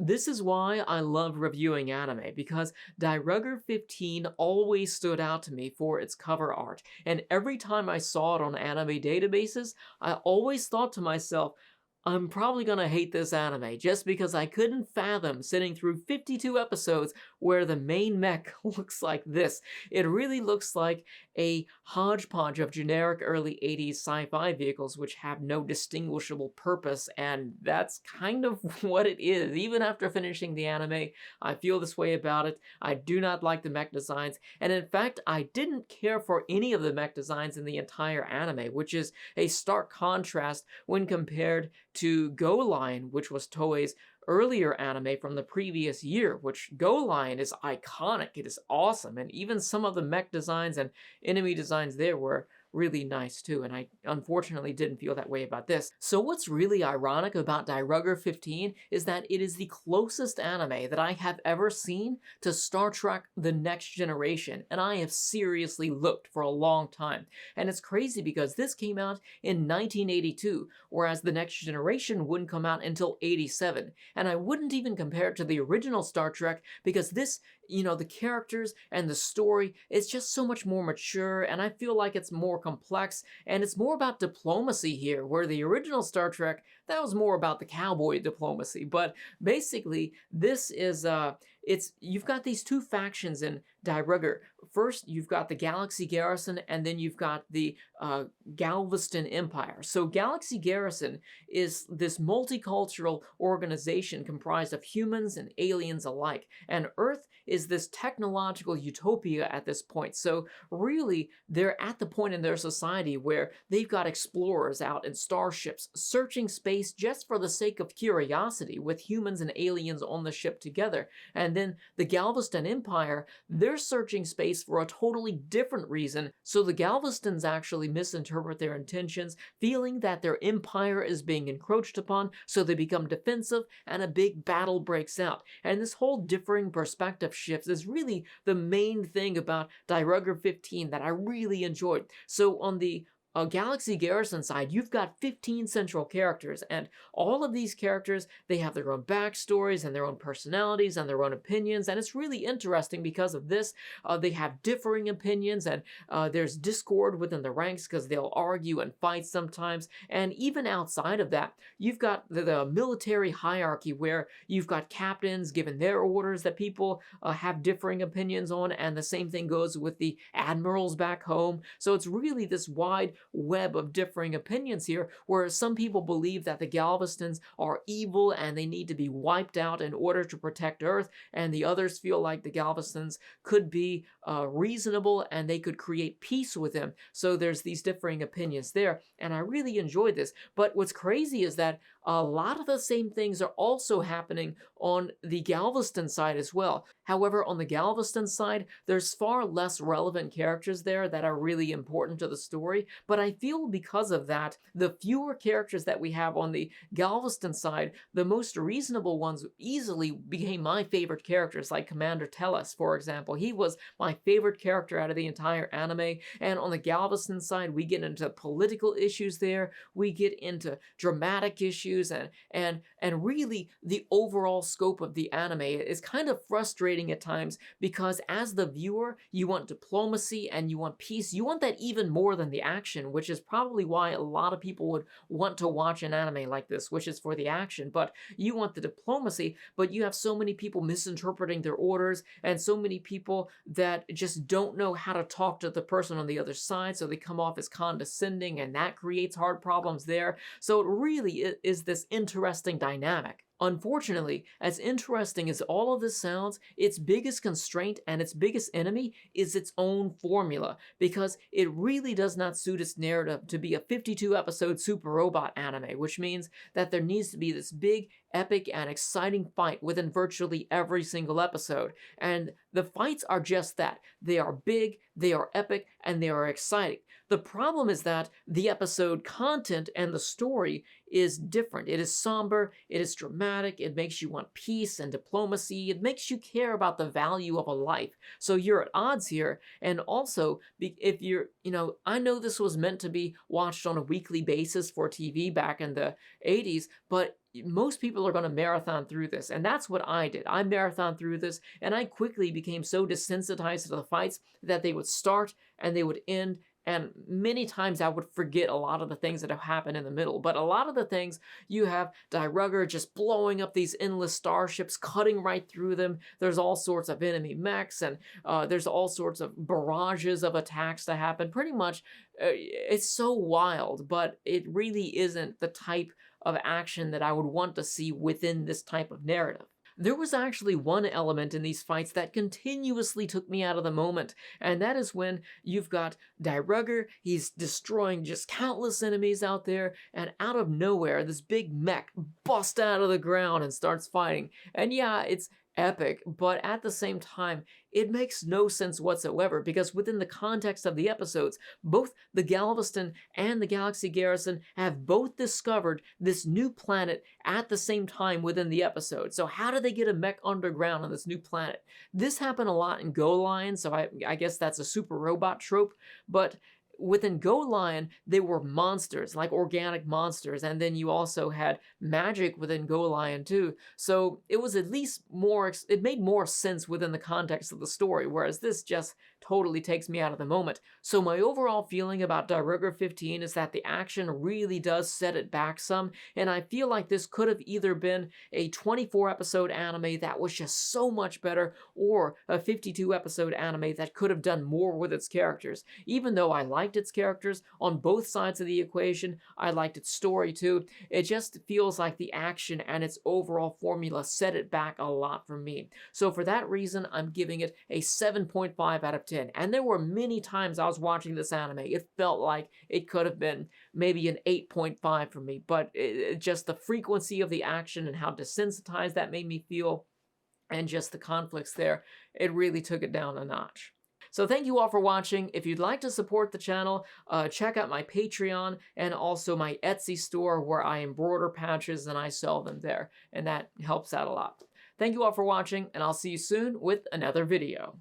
This is why I love reviewing anime, because Dairugger 15 always stood out to me for its cover art, and every time I saw it on anime databases, I always thought to myself, I'm probably gonna hate this anime just because I couldn't fathom sitting through 52 episodes where the main mech looks like this. It really looks like a hodgepodge of generic early 80s sci-fi vehicles which have no distinguishable purpose, and that's kind of what it is. Even after finishing the anime, I feel this way about it. I do not like the mech designs, and in fact, I didn't care for any of the mech designs in the entire anime, which is a stark contrast when compared to Go Line, which was Toei's earlier anime from the previous year, which Go Line is iconic, it is awesome, and even some of the mech designs and enemy designs there were really nice too, and I unfortunately didn't feel that way about this. So what's really ironic about Dairugger 15 is that it is the closest anime that I have ever seen to Star Trek The Next Generation, and I have seriously looked for a long time. And it's crazy because this came out in 1982, whereas The Next Generation wouldn't come out until 87. And I wouldn't even compare it to the original Star Trek because this, the characters and the story, it's just so much more mature, and I feel like it's more complex, and it's more about diplomacy here, where the original Star Trek, that was more about the cowboy diplomacy. But basically, this is, you've got these two factions in Dairugger. First, you've got the Galaxy Garrison, and then you've got the Galveston Empire. So Galaxy Garrison is this multicultural organization comprised of humans and aliens alike, and Earth is this technological utopia at this point. So really, they're at the point in their society where they've got explorers out in starships searching space just for the sake of curiosity, with humans and aliens on the ship together. And then the Galveston Empire, they're searching space for a totally different reason, so the Galvestons actually misinterpret their intentions, feeling that their empire is being encroached upon, so they become defensive, and a big battle breaks out. And this whole differing perspective shifts is really the main thing about Dairugger 15 that I really enjoyed. So on the Galaxy Garrison side, you've got 15 central characters, and all of these characters, they have their own backstories and their own personalities and their own opinions, and it's really interesting because of this. They have differing opinions, and there's discord within the ranks because they'll argue and fight sometimes, and even outside of that, you've got the military hierarchy where you've got captains giving their orders that people have differing opinions on, and the same thing goes with the admirals back home. So it's really this wide web of differing opinions here, where some people believe that the Galvestons are evil and they need to be wiped out in order to protect Earth, and the others feel like the Galvestons could be reasonable and they could create peace with them. So there's these differing opinions there, and I really enjoyed this. But what's crazy is that a lot of the same things are also happening on the Galveston side as well. However, on the Galveston side, there's far less relevant characters there that are really important to the story, but I feel because of that, the fewer characters that we have on the Galveston side, the most reasonable ones easily became my favorite characters, like Commander Tellus, for example. He was my favorite character out of the entire anime, and on the Galveston side, we get into political issues there, we get into dramatic issues, and really the overall scope of the anime is kind of frustrating at times, because as the viewer, you want diplomacy and you want peace. You want that even more than the action, which is probably why a lot of people would want to watch an anime like this, which is for the action. But you want the diplomacy, but you have so many people misinterpreting their orders, and so many people that just don't know how to talk to the person on the other side, so they come off as condescending, and that creates hard problems there. So it really is this interesting dynamic. Unfortunately, as interesting as all of this sounds, its biggest constraint and its biggest enemy is its own formula, because it really does not suit its narrative to be a 52-episode super robot anime, which means that there needs to be this big, epic, and exciting fight within virtually every single episode. And the fights are just that. They are big, they are epic, and they are exciting. The problem is that the episode content and the story is different. It is somber, it is dramatic, dramatic, it makes you want peace and diplomacy, it makes you care about the value of a life. So you're at odds here, and also, if you're, I know this was meant to be watched on a weekly basis for TV back in the 80s, but most people are going to marathon through this, and that's what I did. I marathon through this, and I quickly became so desensitized to the fights that they would start and they would end, and many times I would forget a lot of the things that have happened in the middle. But a lot of the things, you have Dairugger just blowing up these endless starships, cutting right through them. There's all sorts of enemy mechs, and there's all sorts of barrages of attacks that happen. Pretty much, it's so wild, but it really isn't the type of action that I would want to see within this type of narrative. There was actually one element in these fights that continuously took me out of the moment, and that is when you've got Dairugger, he's destroying just countless enemies out there, and out of nowhere, this big mech busts out of the ground and starts fighting. And yeah, it's epic, but at the same time, it makes no sense whatsoever, because within the context of the episodes, both the Galveston and the Galaxy Garrison have both discovered this new planet at the same time within the episode. So how do they get a mech underground on this new planet? This happened a lot in Go Lion, so I guess that's a super robot trope, but within Go Lion, they were monsters, like organic monsters, and then you also had magic within Go Lion too, so it was at least it made more sense within the context of the story, whereas this just totally takes me out of the moment. So my overall feeling about Dairugger 15 is that the action really does set it back some, and I feel like this could have either been a 24-episode anime that was just so much better, or a 52-episode anime that could have done more with its characters. Even though I liked its characters on both sides of the equation, I liked its story too, it just feels like the action and its overall formula set it back a lot for me. So for that reason, I'm giving it a 7.5 out of 10. And there were many times I was watching this anime, it felt like it could have been maybe an 8.5 for me, but just the frequency of the action and how desensitized that made me feel, and just the conflicts there, it really took it down a notch. So thank you all for watching. If you'd like to support the channel, check out my Patreon and also my Etsy store, where I embroider patches and I sell them there, and that helps out a lot. Thank you all for watching, and I'll see you soon with another video.